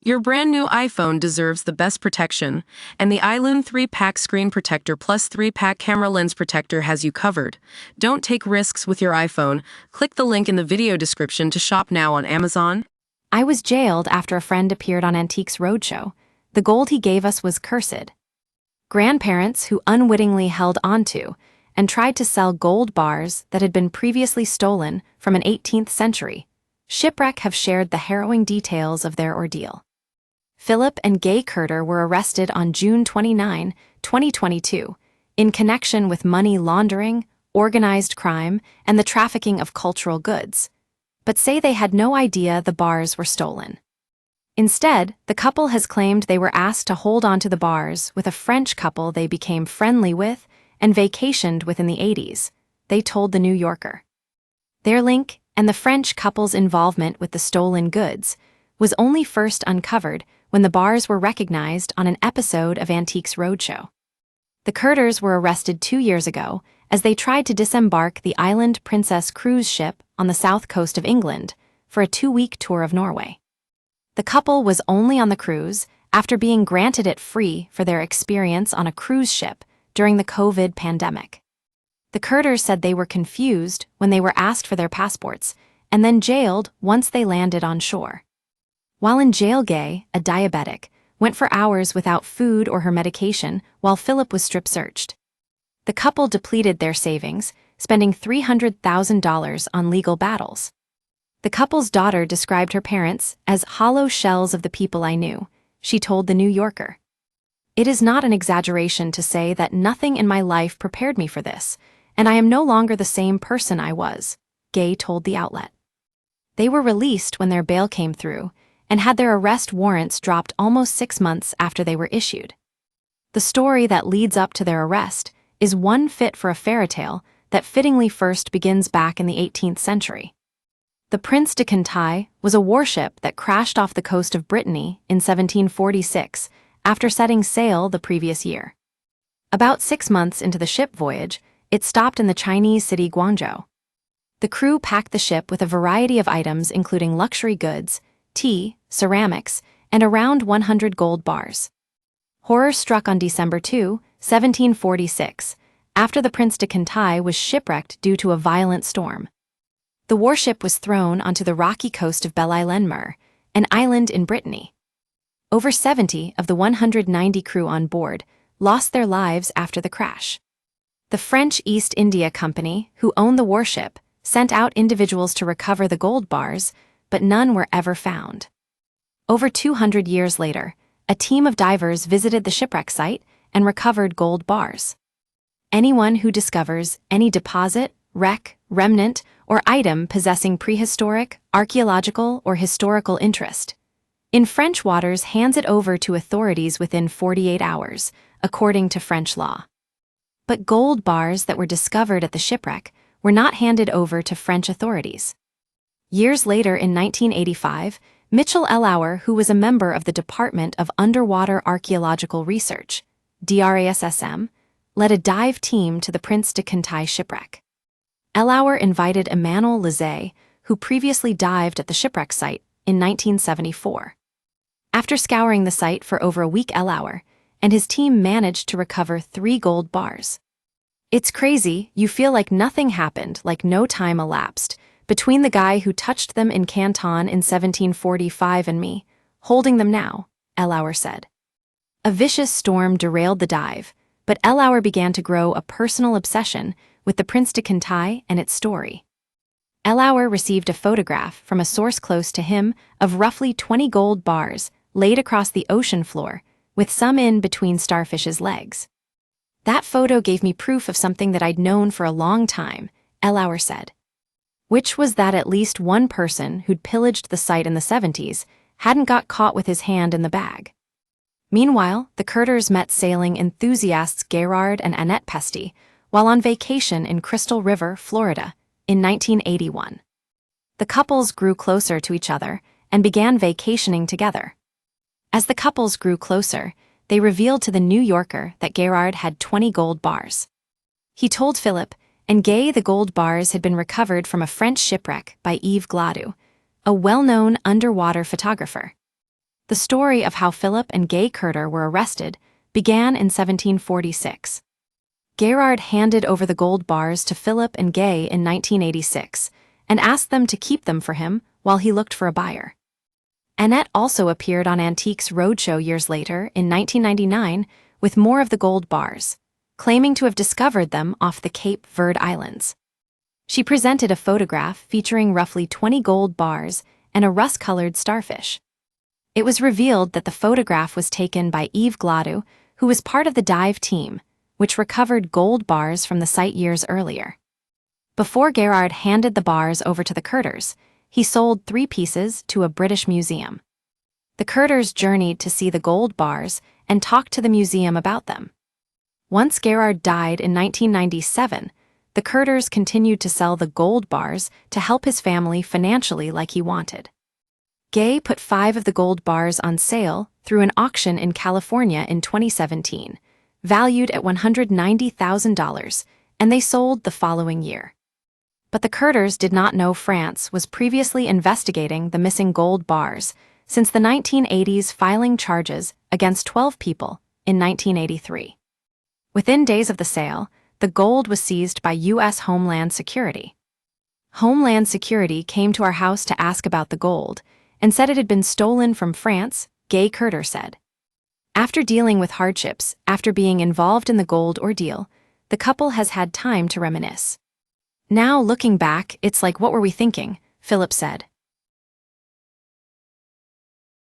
Your brand new iPhone deserves the best protection, and the iLune 3-Pack Screen Protector plus 3-Pack Camera Lens Protector has you covered. Don't take risks with your iPhone. Click the link in the video description to shop now on Amazon. I was jailed after a friend appeared on Antiques Roadshow. The gold he gave us was cursed. Grandparents who unwittingly held onto and tried to sell gold bars that had been previously stolen from an 18th century shipwreck have shared the harrowing details of their ordeal. Philip and Gay Curter were arrested on June 29, 2022, in connection with money laundering, organized crime, and the trafficking of cultural goods, but say they had no idea the bars were stolen. Instead, the couple has claimed they were asked to hold on to the bars with a French couple they became friendly with and vacationed with in the 80s, they told The New Yorker. Their link and the French couple's involvement with the stolen goods was only first uncovered when the bars were recognized on an episode of Antiques Roadshow. The Curters were arrested 2 years ago as they tried to disembark the Island Princess cruise ship on the south coast of England for a 2-week tour of Norway. The couple was only on the cruise after being granted it free for their experience on a cruise ship during the COVID pandemic. The Curters said they were confused when they were asked for their passports and then jailed once they landed on shore. While in jail, Gay, a diabetic, went for hours without food or her medication while Philip was strip-searched. The couple depleted their savings, spending $300,000 on legal battles. The couple's daughter described her parents as hollow shells of the people I knew, she told The New Yorker. It is not an exaggeration to say that nothing in my life prepared me for this, and I am no longer the same person I was, Gay told the outlet. They were released when their bail came through, and had their arrest warrants dropped almost 6 months after they were issued. The story that leads up to their arrest is one fit for a fairy tale that fittingly first begins back in the 18th century. The Prince de Conti was a warship that crashed off the coast of Brittany in 1746 after setting sail the previous year. About 6 months into the ship voyage, it stopped in the Chinese city Guangzhou. The crew packed the ship with a variety of items including luxury goods, tea, ceramics, and around 100 gold bars. Horror struck on December 2, 1746, after the Prince de Conti was shipwrecked due to a violent storm. The warship was thrown onto the rocky coast of Belle-Île-en-Mer, an island in Brittany. Over 70 of the 190 crew on board lost their lives after the crash. The French East India Company, who owned the warship, sent out individuals to recover the gold bars, but none were ever found. Over 200 years later, a team of divers visited the shipwreck site and recovered gold bars. Anyone who discovers any deposit, wreck, remnant, or item possessing prehistoric, archaeological, or historical interest in French waters hands it over to authorities within 48 hours, according to French law. But gold bars that were discovered at the shipwreck were not handed over to French authorities. Years later, in 1985, Mitchell Ellauer, who was a member of the Department of Underwater Archaeological Research, DRASSM, led a dive team to the Prince de Conti shipwreck. Ellauer invited Emmanuel Lizet, who previously dived at the shipwreck site, in 1974. After scouring the site for over a week, Ellauer and his team managed to recover 3 gold bars. It's crazy, you feel like nothing happened, like no time elapsed, between the guy who touched them in Canton in 1745 and me, holding them now, Ellauer said. A vicious storm derailed the dive, but Ellauer began to grow a personal obsession with the Prince de Conti and its story. Ellauer received a photograph from a source close to him of roughly 20 gold bars laid across the ocean floor, with some in between starfish's legs. That photo gave me proof of something that I'd known for a long time, Ellauer said. Which was that at least one person who'd pillaged the site in the 70s hadn't got caught with his hand in the bag. Meanwhile, the Curters met sailing enthusiasts Gerard and Annette Pesty while on vacation in Crystal River, Florida, in 1981. The couples grew closer to each other and began vacationing together. As the couples grew closer, they revealed to The New Yorker that Gerard had 20 gold bars. He told Philip and Gay the gold bars had been recovered from a French shipwreck by Yves Gladue, a well-known underwater photographer. The story of how Philip and Gay Curter were arrested began in 1746. Gerard handed over the gold bars to Philip and Gay in 1986 and asked them to keep them for him while he looked for a buyer. Annette also appeared on Antiques Roadshow years later in 1999 with more of the gold bars, claiming to have discovered them off the Cape Verde Islands. She presented a photograph featuring roughly 20 gold bars and a rust-colored starfish. It was revealed that the photograph was taken by Yves Gladu, who was part of the dive team, which recovered gold bars from the site years earlier. Before Gerard handed the bars over to the Curters, he sold 3 pieces to a British museum. The Curters journeyed to see the gold bars and talked to the museum about them. Once Gerard died in 1997, the Curters continued to sell the gold bars to help his family financially like he wanted. Gay put 5 of the gold bars on sale through an auction in California in 2017, valued at $190,000, and they sold the following year. But the Curters did not know France was previously investigating the missing gold bars since the 1980s, filing charges against 12 people in 1983. Within days of the sale, the gold was seized by U.S. Homeland Security. Homeland Security came to our house to ask about the gold and said it had been stolen from France, Gay Curter said. After dealing with hardships, after being involved in the gold ordeal, the couple has had time to reminisce. Now, looking back, it's like, what were we thinking? Philip said.